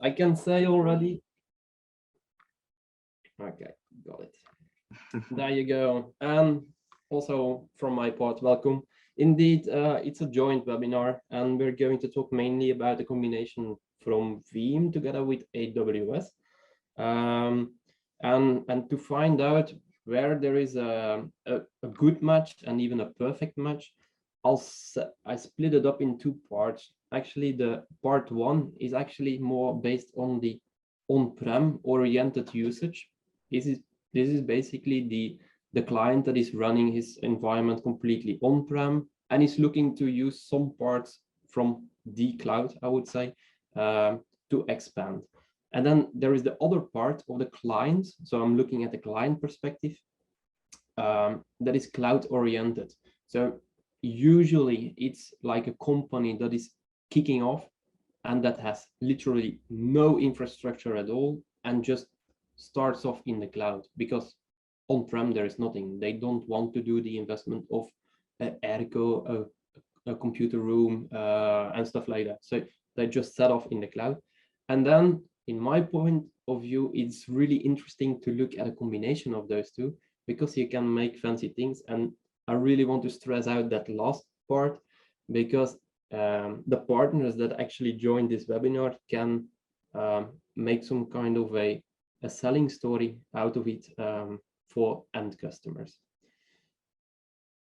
I can say already. Okay, got it. There you go. And also from my part, welcome. Indeed, it's a joint webinar, and we're going to talk mainly about the combination from Veeam together with AWS. And to find out where there is a good match and even a perfect match, I split it up in two parts. Actually, the part one is actually more based on the on-prem oriented usage. This is basically the client that is running his environment completely on-prem and is looking to use some parts from the cloud, I would say, to expand. And then there is the other part of the client. So I'm looking at the client perspective that is cloud oriented. So usually it's like a company that is kicking off and that has literally no infrastructure at all and just starts off in the cloud, because on-prem there is nothing. They don't want to do the investment of an airco, a computer room, and stuff like that. So they just set off in the cloud. And then in my point of view, it's really interesting to look at a combination of those two, because you can make fancy things. And I really want to stress out that last part, because the partners that actually join this webinar can make some kind of a selling story out of it for end customers.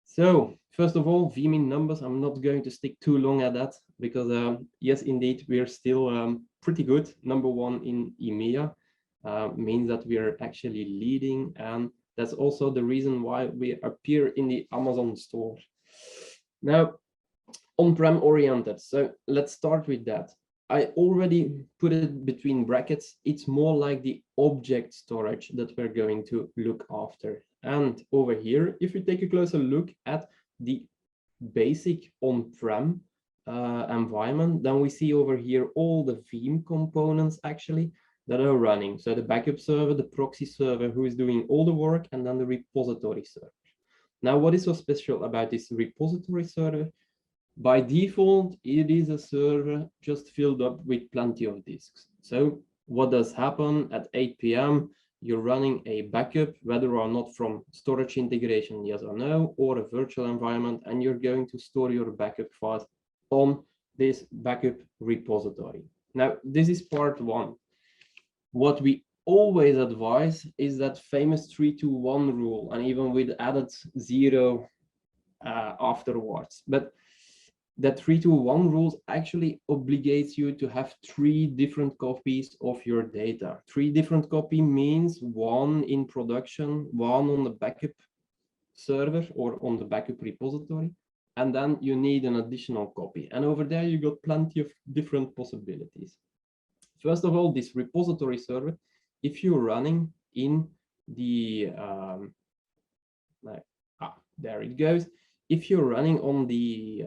So first of all, VMmin numbers, I'm not going to stick too long at that, because yes, indeed, we are still pretty good. Number one in EMEA means that we are actually leading, and that's also the reason why we appear in the Amazon store. Now, on-prem oriented. So let's start with that. I already put it between brackets. It's more like the object storage that we're going to look after. And over here, if you take a closer look at the basic on-prem environment, then we see over here all the Veeam components actually that are running. So the backup server, the proxy server who is doing all the work, and then the repository server. Now, what is so special about this repository server? By default, it is a server just filled up with plenty of disks. So what does happen at 8 p.m.? You're running a backup, whether or not from storage integration, yes or no, or a virtual environment, and you're going to store your backup files on this backup repository. Now, this is part one. What we always advise is that famous 3-2-1 rule, and even with added 0 afterwards. But that 3-2-1 rules actually obligates you to have 3 different copies of your data. 3 different copy means 1 in production, 1 on the backup server or on the backup repository, and then you need an additional copy. And over there, you got plenty of different possibilities. First of all, this repository server, if you're running in the, there it goes. If you're running on the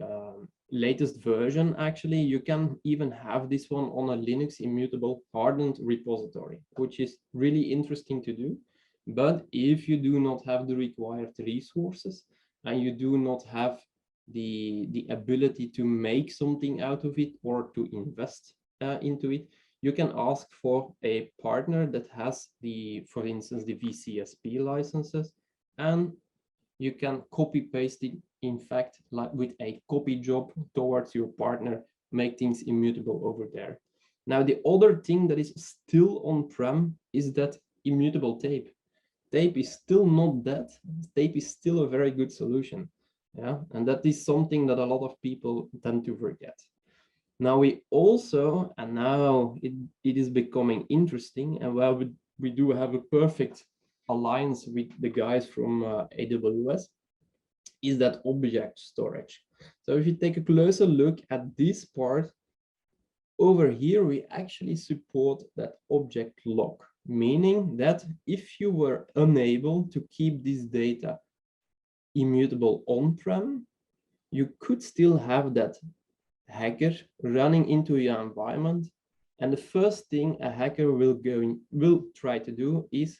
latest version, actually, you can even have this one on a Linux immutable hardened repository, which is really interesting to do. But if you do not have the required resources and you do not have the ability to make something out of it or to invest into it, you can ask for a partner that has for instance, the VCSP licenses, and you can copy paste it, in fact, like with a copy job towards your partner, make things immutable over there. Now, the other thing that is still on-prem is that immutable tape. Tape is still not dead. Tape is still a very good solution. Yeah, and that is something that a lot of people tend to forget. Now we also, and now it is becoming interesting, and well, we do have a perfect alliance with the guys from AWS, is that object storage. So if you take a closer look at this part, over here, we actually support that object lock, meaning that if you were unable to keep this data immutable on-prem, you could still have that hacker running into your environment. And the first thing a hacker will try to do is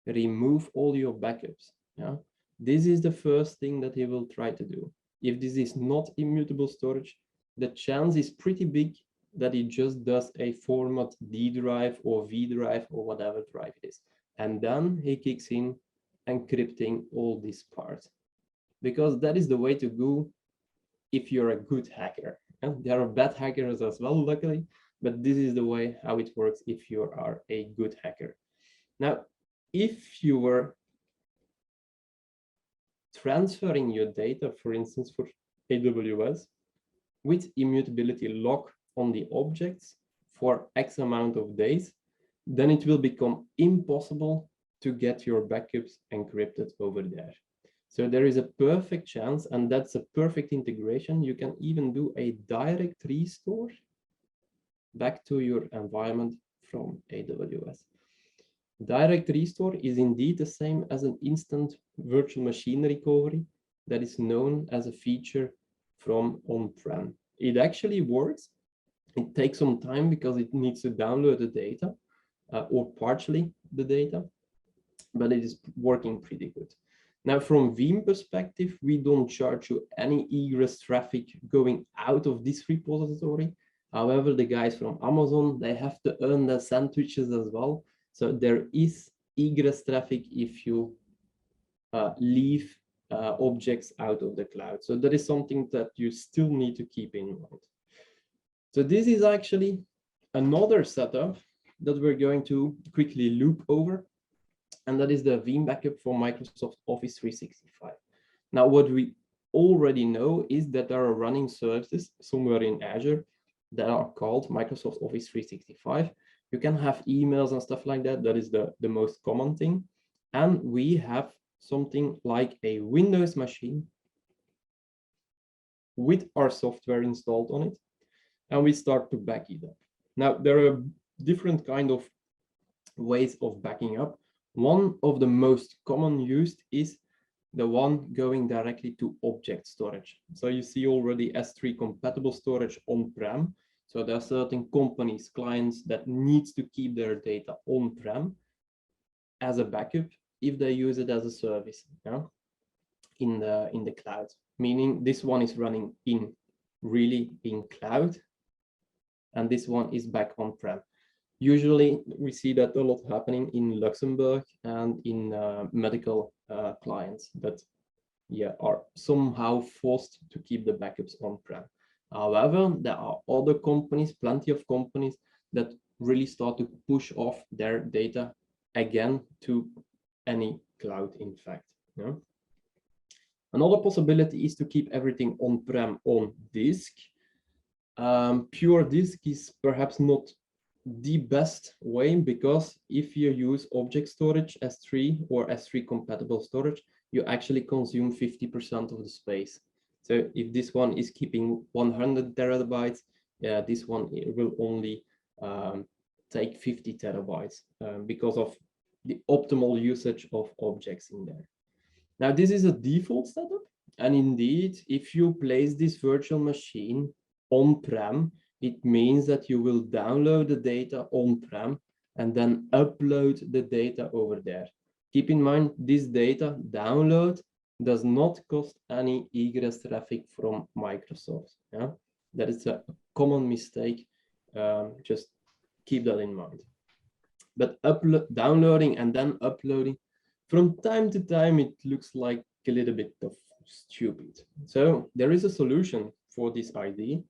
remove all your backups. Yeah, this is the first thing that he will try to do. If this is not immutable storage, the chance is pretty big that it just does a format D drive or V drive or whatever drive it is. And then he kicks in encrypting all this part, because that is the way to go if you're a good hacker. And there are bad hackers as well, luckily, but this is the way how it works if you are a good hacker. Now, if you were transferring your data, for instance, for AWS, with immutability lock on the objects for X amount of days, then it will become impossible to get your backups encrypted over there. So there is a perfect chance, and that's a perfect integration. You can even do a direct restore back to your environment from AWS. Direct restore is indeed the same as an instant virtual machine recovery that is known as a feature from Onprem. It actually works. It takes some time because it needs to download the data or partially the data, but it is working pretty good. Now, from Veeam perspective, we don't charge you any egress traffic going out of this repository. However, the guys from Amazon, they have to earn their sandwiches as well. So there is egress traffic if you leave objects out of the cloud. So that is something that you still need to keep in mind. So this is actually another setup that we're going to quickly loop over, and that is the Veeam backup for Microsoft Office 365. Now, what we already know is that there are running services somewhere in Azure that are called Microsoft Office 365. You can have emails and stuff like that. That is the most common thing. And we have something like a Windows machine with our software installed on it, and we start to back it up. Now, there are different kind of ways of backing up. One of the most common used is the one going directly to object storage. So you see already S3 compatible storage on-prem. So there are certain companies, clients that needs to keep their data on-prem as a backup if they use it as a service, yeah, in the cloud. Meaning this one is running really in cloud, and this one is back on-prem. Usually, we see that a lot happening in Luxembourg and in medical clients that, yeah, are somehow forced to keep the backups on-prem. However, there are other companies, plenty of companies, that really start to push off their data again to any cloud, in fact. Yeah? Another possibility is to keep everything on-prem on disk. Pure disk is perhaps not the best way, because if you use object storage, S3 or S3 compatible storage, you actually consume 50% of the space. So if this one is keeping 100 terabytes, this one will only take 50 terabytes because of the optimal usage of objects in there. Now, this is a default setup. And indeed, if you place this virtual machine on-prem, it means that you will download the data on-prem and then upload the data over there. Keep in mind, this data download does not cost any egress traffic from Microsoft. Yeah? That is a common mistake. Just keep that in mind. But downloading and then uploading, from time to time, it looks like a little bit of stupid. So there is a solution for this idea.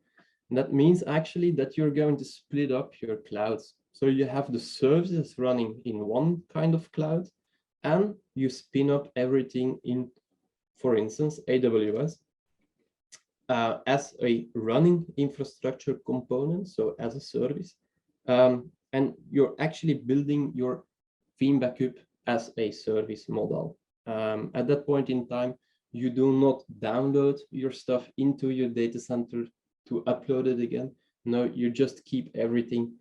And that means actually that you're going to split up your clouds. So you have the services running in one kind of cloud, and you spin up everything in, for instance, AWS as a running infrastructure component, so as a service. And you're actually building your Veeam backup as a service model. At that point in time, you do not download your stuff into your data center to upload it again. No, you just keep everything,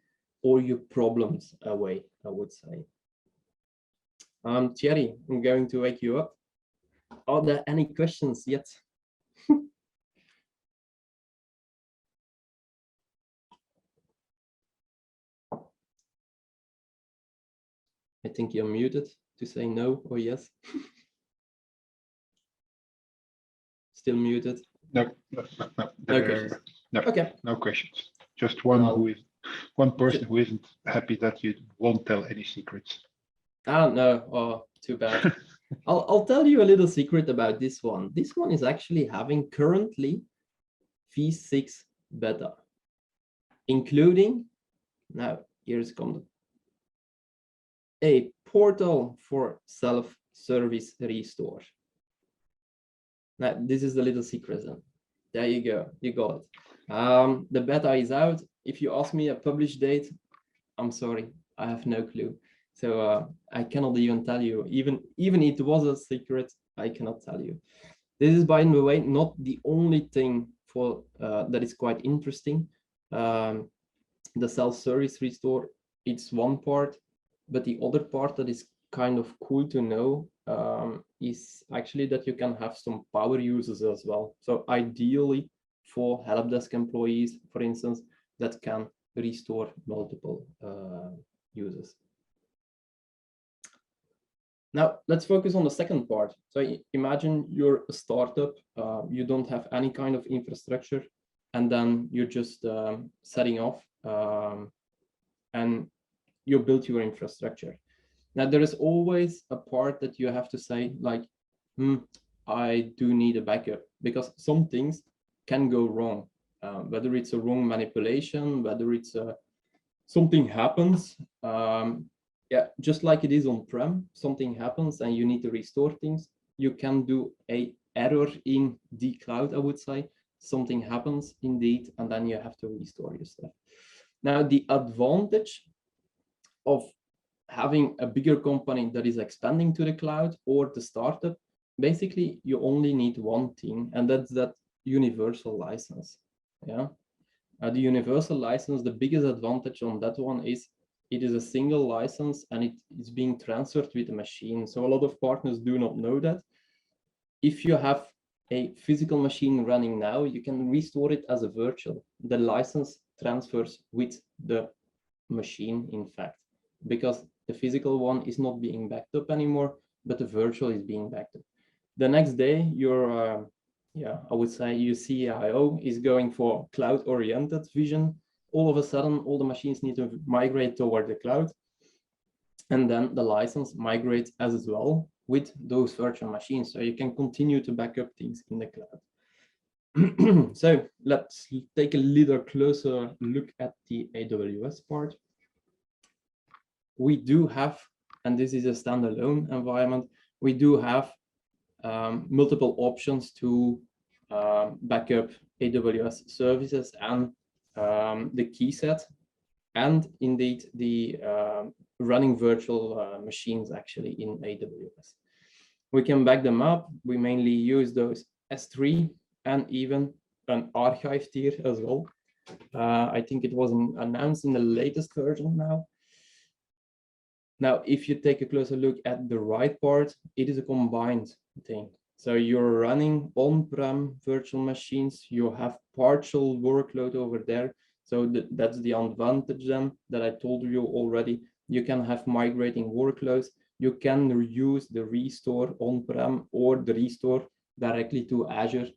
all your problems away, I would say. Thierry, I'm going to wake you up. Are there any questions yet? I think you're muted to say no or yes. Still muted? No, no, no, no. No questions. No, okay. No questions. Just one person who isn't happy that you won't tell any secrets. Oh no, oh, too bad. I'll tell you a little secret about this one. This one is actually having currently V6 beta, including, now here's come a portal for self-service restore. Now this is the little secret. There you go, you got it. The beta is out. If you ask me a publish date, I'm sorry, I have no clue. So I cannot even tell you, even it was a secret, I cannot tell you. This is, by the way, not the only thing for that is quite interesting. The self-service restore, it's one part, but the other part that is kind of cool to know is actually that you can have some power users as well. So ideally for help desk employees, for instance, that can restore multiple users. Now, let's focus on the second part. So imagine you're a startup, you don't have any kind of infrastructure, and then you're just setting off and you build your infrastructure. Now, there is always a part that you have to say, like, I do need a backup, because some things can go wrong, whether it's a wrong manipulation, whether it's something happens. Yeah, just like it is on-prem, something happens and you need to restore things. You can do an error in the cloud, I would say. Something happens indeed, and then you have to restore your stuff. Now, the advantage of having a bigger company that is expanding to the cloud or the startup, basically you only need one thing, and that's that universal license. Yeah, the universal license, the biggest advantage on that one is it is a single license and it is being transferred with a machine. So a lot of partners do not know that. If you have a physical machine running now, you can restore it as a virtual. The license transfers with the machine, in fact, because the physical one is not being backed up anymore, but the virtual is being backed up. The next day, your, I would say your CIO is going for cloud-oriented vision. All of a sudden, all the machines need to migrate toward the cloud. And then the license migrates as well with those virtual machines. So you can continue to back up things in the cloud. So let's take a little closer look at the AWS part. We do have, and this is a standalone environment, we do have multiple options to back up AWS services and the Keyset, and indeed the running virtual machines actually in AWS. We can back them up. We mainly use those S3 and even an archive tier as well. I think it was announced in the latest version now. Now, if you take a closer look at the right part, it is a combined thing. So you're running on-prem virtual machines, you have partial workload over there. So that's the advantage then that I told you already. You can have migrating workloads. You can use the restore on-prem or the restore directly to Azure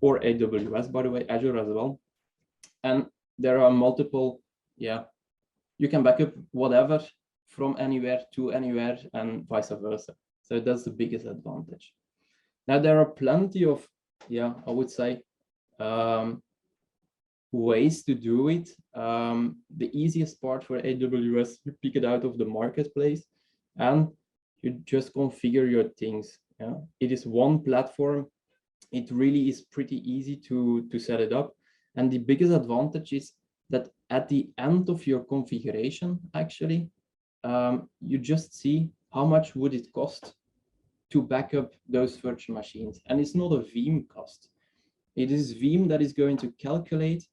or AWS, by the way, Azure as well. And there are multiple, you can back up whatever from anywhere to anywhere and vice versa. So that's the biggest advantage. Now, there are plenty of, I would say, ways to do it. The easiest part for AWS, you pick it out of the marketplace and you just configure your things. Yeah? It is one platform. It really is pretty easy to set it up. And the biggest advantage is that at the end of your configuration, actually, you just see how much would it cost to back up those virtual machines. And it's not a Veeam cost. It is Veeam that is going to calculate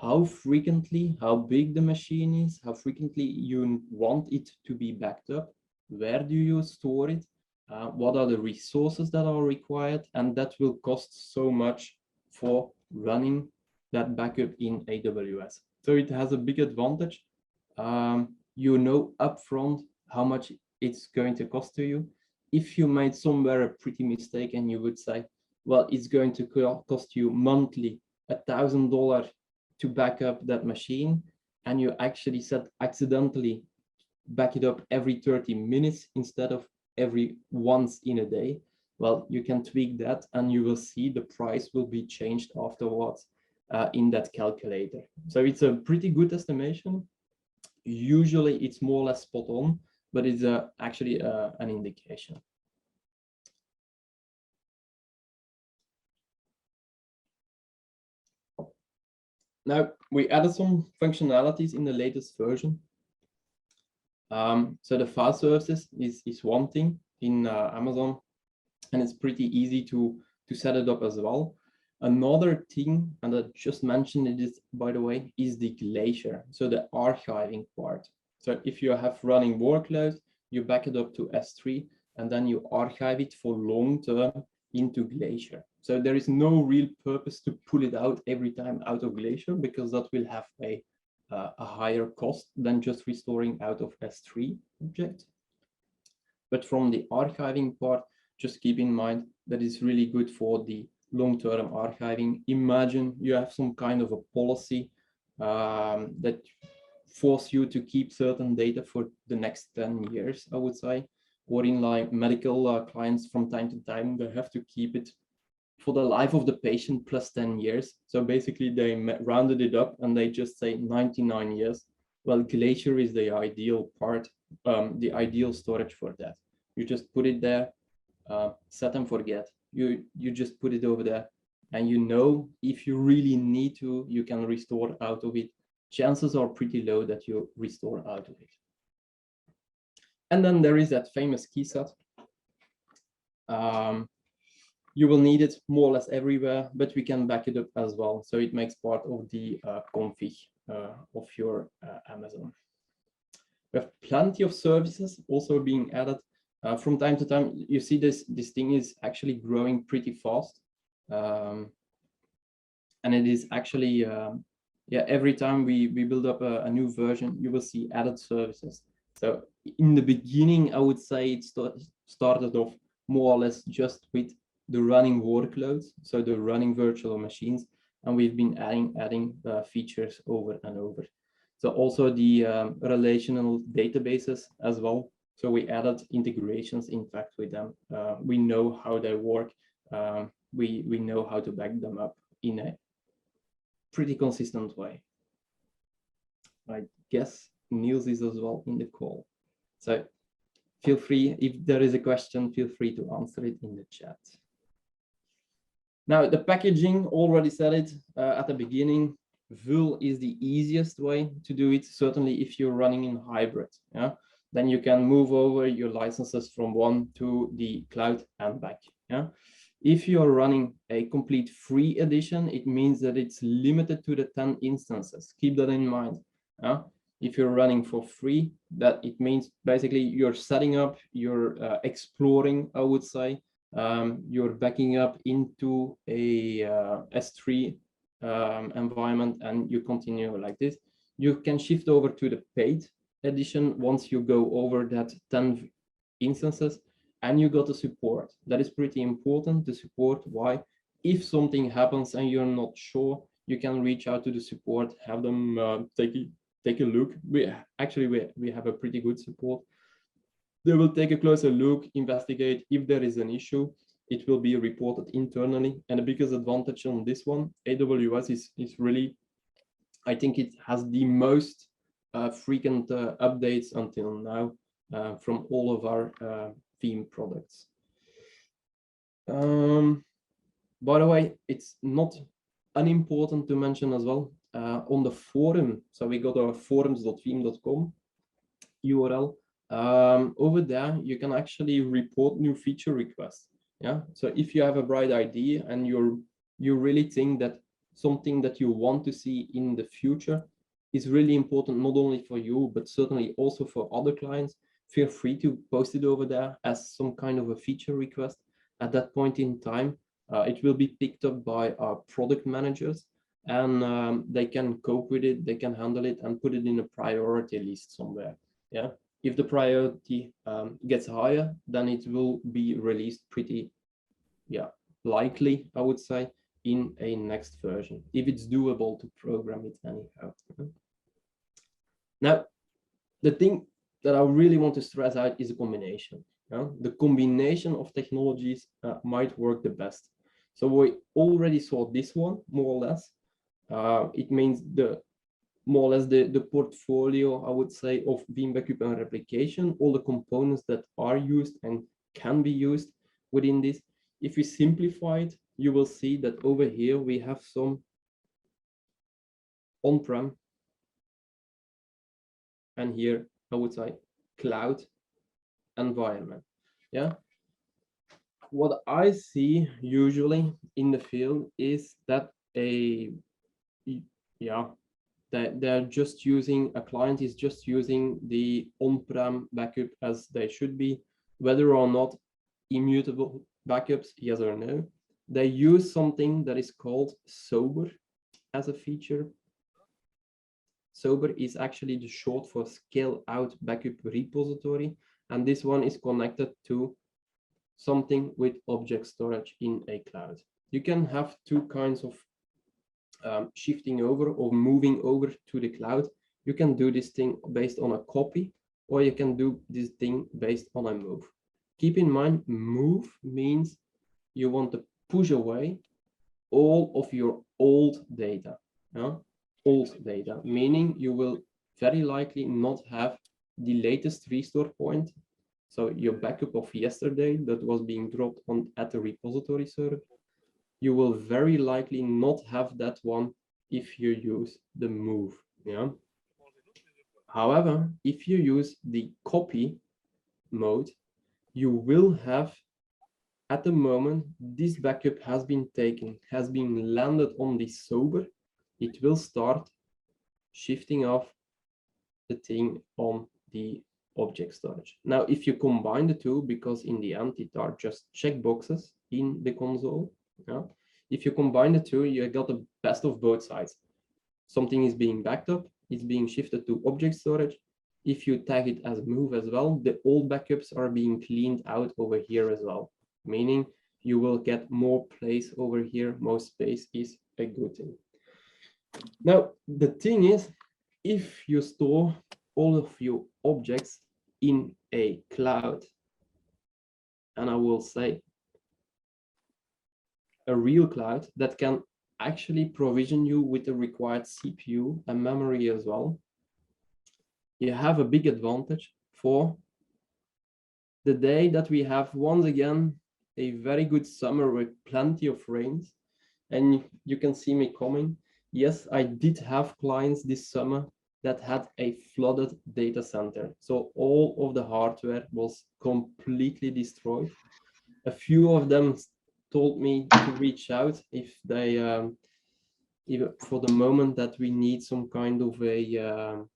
how frequently, how big the machine is, how frequently you want it to be backed up, where do you store it, what are the resources that are required, and that will cost so much for running that backup in AWS. So it has a big advantage. You know upfront how much it's going to cost to you. If you made somewhere a pretty mistake and you would say, well, it's going to cost you monthly $1,000 to back up that machine, and you actually accidentally back it up every 30 minutes instead of every once in a day, well, you can tweak that and you will see the price will be changed afterwards in that calculator. So it's a pretty good estimation. Usually it's more or less spot on, but it's actually an indication. Now, we added some functionalities in the latest version. So the file services is one thing in Amazon, and it's pretty easy to set it up as well. Another thing, and I just mentioned it, is, by the way, is the Glacier, so the archiving part. So if you have running workloads, you back it up to S3, and then you archive it for long term into Glacier. So there is no real purpose to pull it out every time out of Glacier, because that will have a higher cost than just restoring out of S3 object. But from the archiving part, just keep in mind that it's really good for the long-term archiving. Imagine you have some kind of a policy that force you to keep certain data for the next 10 years, I would say, or in like medical clients, from time to time, they have to keep it for the life of the patient plus 10 years. So basically they rounded it up and they just say 99 years. Well, Glacier is the ideal part, the ideal storage for that. You just put it there, set and forget. You just put it over there, and you know, if you really need to, you can restore out of it. Chances are pretty low that you restore out of it. And then there is that famous Keyset. You will need it more or less everywhere, but we can back it up as well. So it makes part of the config of your Amazon. We have plenty of services also being added. From time to time, you see this thing is actually growing pretty fast. And it is actually, yeah, every time we build up a new version, you will see added services. So in the beginning, I would say it started off more or less just with the running workloads, so the running virtual machines, and we've been adding features over and over. So also the relational databases as well. So we added integrations, in fact, with them. We know how they work. We know how to back them up in a pretty consistent way. I guess Niels is as well in the call. So feel free, if there is a question, feel free to answer it in the chat. Now, the packaging, already said it at the beginning, Vul is the easiest way to do it, certainly if you're running in hybrid. Yeah? Then you can move over your licenses from one to the cloud and back. Yeah? If you're running a complete free edition, it means that it's limited to the 10 instances. Keep that in mind. Yeah? If you're running for free, that it means basically you're setting up, you're exploring, I would say, you're backing up into a S3 environment, and you continue like this. You can shift over to the paid edition once you go over that 10 instances, and you got the support. That is pretty important, the support. Why? If something happens and you're not sure, you can reach out to the support, have them take a look. We have a pretty good support. They will take a closer look, investigate. If there is an issue, it will be reported internally. And the biggest advantage on this one, AWS is really, I think it has the most frequent updates until now from all of our Veeam products. By the way, it's not unimportant to mention as well, on the forum. So we got our forums.veeam.com URL. Over there, you can actually report new feature requests. Yeah. So if you have a bright idea and you really think that something that you want to see in the future is really important, not only for you, but certainly also for other clients, feel free to post it over there as some kind of a feature request. At that point in time, it will be picked up by our product managers, and they can cope with it, they can handle it and put it in a priority list somewhere. Yeah. If the priority gets higher, then it will be released pretty, likely, I would say, in a next version, if it's doable to program it anyhow. Now, the thing that I really want to stress out is a combination. The combination of technologies might work the best. So we already saw this one, more or less. It means more or less the portfolio, I would say, of Veeam backup and replication, all the components that are used and can be used within this. If we simplify it, you will see that over here we have some on-prem, and here I would say cloud environment. Yeah. What I see usually in the field is that they're just using, a client is just using the on-prem backup as they should be, whether or not immutable backups, yes or no. They use something that is called Sober as a feature. Sober is actually the short for scale out backup repository. And this one is connected to something with object storage in a cloud. You can have two kinds of shifting over or moving over to the cloud. You can do this thing based on a copy, or you can do this thing based on a move. Keep in mind, move means you want to push away all of your old data. Old data, meaning you will very likely not have the latest restore point. So your backup of yesterday that was being dropped on at the repository server, you will very likely not have that one if you use the move. However, if you use the copy mode, you will have, at the moment this backup has been taken, has been landed on the Sober, it will start shifting off the thing on the object storage. Now, if you combine the two, because in the end it are just checkboxes in the console, if you combine the two, you got the best of both sides. Something is being backed up, it's being shifted to object storage. If you tag it as move as well, the old backups are being cleaned out over here as well, meaning you will get more place over here. More space is a good thing. Now, the thing is, if you store all of your objects in a cloud, and I will say a real cloud that can actually provision you with the required CPU and memory as well, you have a big advantage for the day that we have once again a very good summer with plenty of rains. And you can see me coming. Yes, I did have clients this summer that had a flooded data center. So all of the hardware was completely destroyed. A few of them told me to reach out if they, even for the moment that we need some kind of a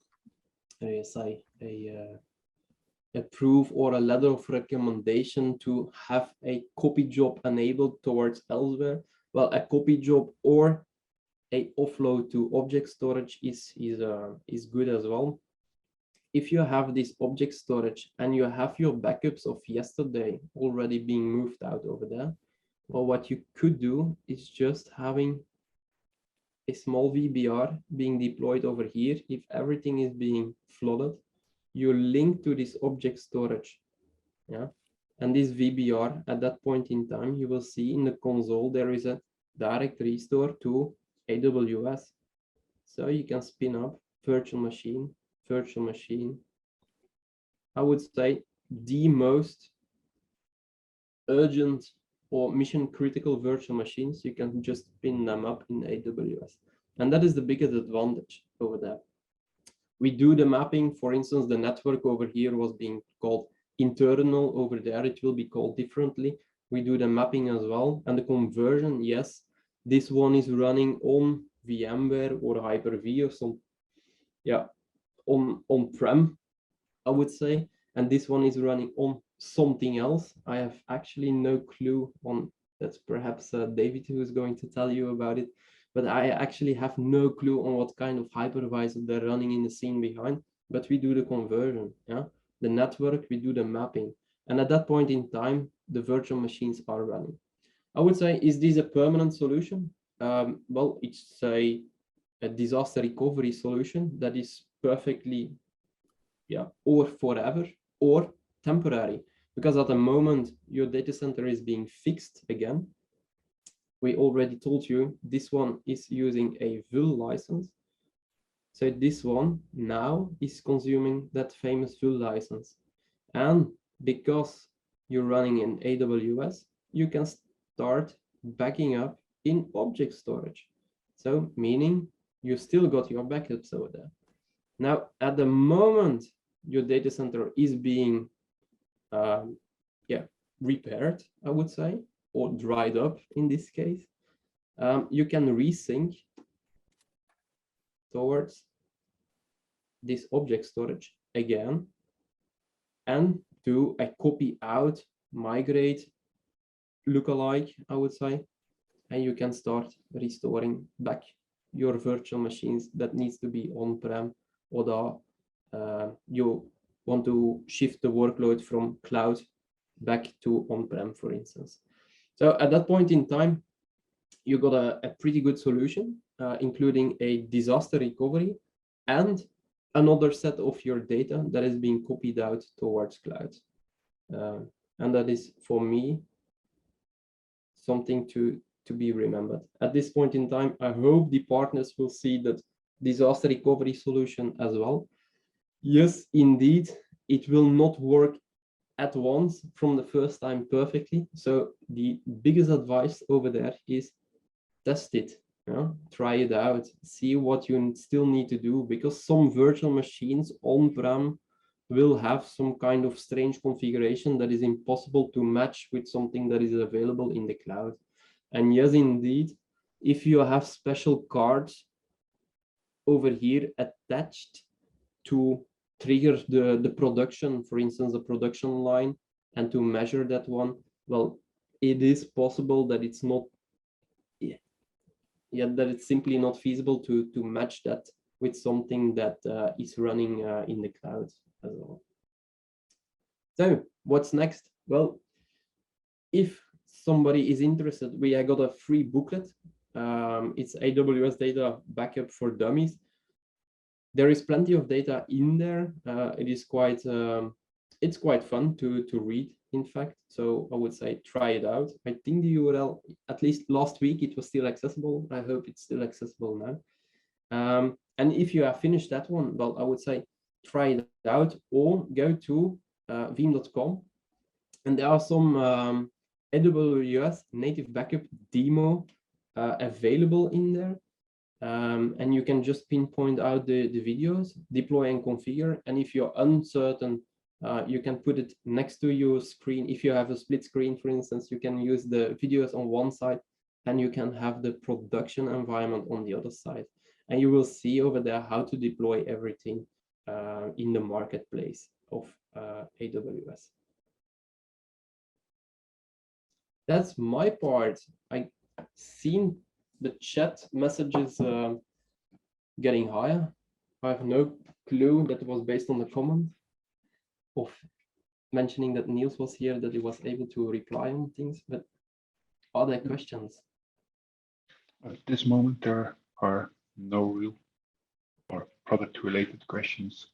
proof or a letter of recommendation to have a copy job enabled towards elsewhere. Well, a copy job or a offload to object storage is good as well. If you have this object storage and you have your backups of yesterday already being moved out over there, well, what you could do is just having a small VBR being deployed over here. If everything is being flooded, you link to this object storage, and this VBR, at that point in time, you will see in the console there is a direct restore to AWS. So you can spin up virtual machine. I would say the most urgent or mission critical virtual machines, you can just spin them up in AWS. And that is the biggest advantage over there. We do the mapping. For instance, the network over here was being called internal. Over there, it will be called differently. We do the mapping as well. And the conversion, yes, this one is running on VMware or Hyper-V or some, on-prem, I would say. And this one is running on something else. I have actually no clue on, that's perhaps David who is going to tell you about it. But I actually have no clue on what kind of hypervisor they're running in the scene behind. But we do the conversion, the network, we do the mapping. And at that point in time, the virtual machines are running. I would say, is this a permanent solution? Well, it's a disaster recovery solution that is perfectly, or forever or temporary. Because at the moment your data center is being fixed again, we already told you this one is using a full license. So this one now is consuming that famous full license. And because you're running in AWS, you can start backing up in object storage. So meaning you still got your backups over there. Now, at the moment your data center is being repaired, I would say, or dried up in this case, you can resync towards this object storage again and do a copy out, migrate, lookalike, I would say, and you can start restoring back your virtual machines that needs to be on-prem, or you want to shift the workload from cloud back to on-prem, for instance. So at that point in time, you got a pretty good solution, including a disaster recovery and another set of your data that is being copied out towards cloud. And that is, for me, something to be remembered. At this point in time, I hope the partners will see that disaster recovery solution as well. Yes, indeed, it will not work at once from the first time perfectly. So the biggest advice over there is test it, try it out, see what you still need to do, because some virtual machines on-prem will have some kind of strange configuration that is impossible to match with something that is available in the cloud. And yes, indeed, if you have special cards over here attached to trigger the production, for instance, the production line, and to measure that one, well, it is possible that it's not, that it's simply not feasible to match that with something that is running in the cloud as well. So what's next? Well, if somebody is interested, we got a free booklet. It's AWS data backup for dummies. There is plenty of data in there. It is quite it's quite fun to read, in fact. So I would say try it out. I think the URL, at least last week, it was still accessible. I hope it's still accessible now. And if you have finished that one, well, I would say try it out, or go to veeam.com. And there are some AWS native backup demo available in there. And you can just pinpoint out the videos, deploy and configure. And if you're uncertain, you can put it next to your screen. If you have a split screen, for instance, you can use the videos on one side and you can have the production environment on the other side. And you will see over there how to deploy everything in the marketplace of AWS. That's my part. I seen the chat messages getting higher. I have no clue that it was based on the comment of mentioning that Niels was here, that he was able to reply on things, but are there questions? At this moment, there are no real or product-related questions.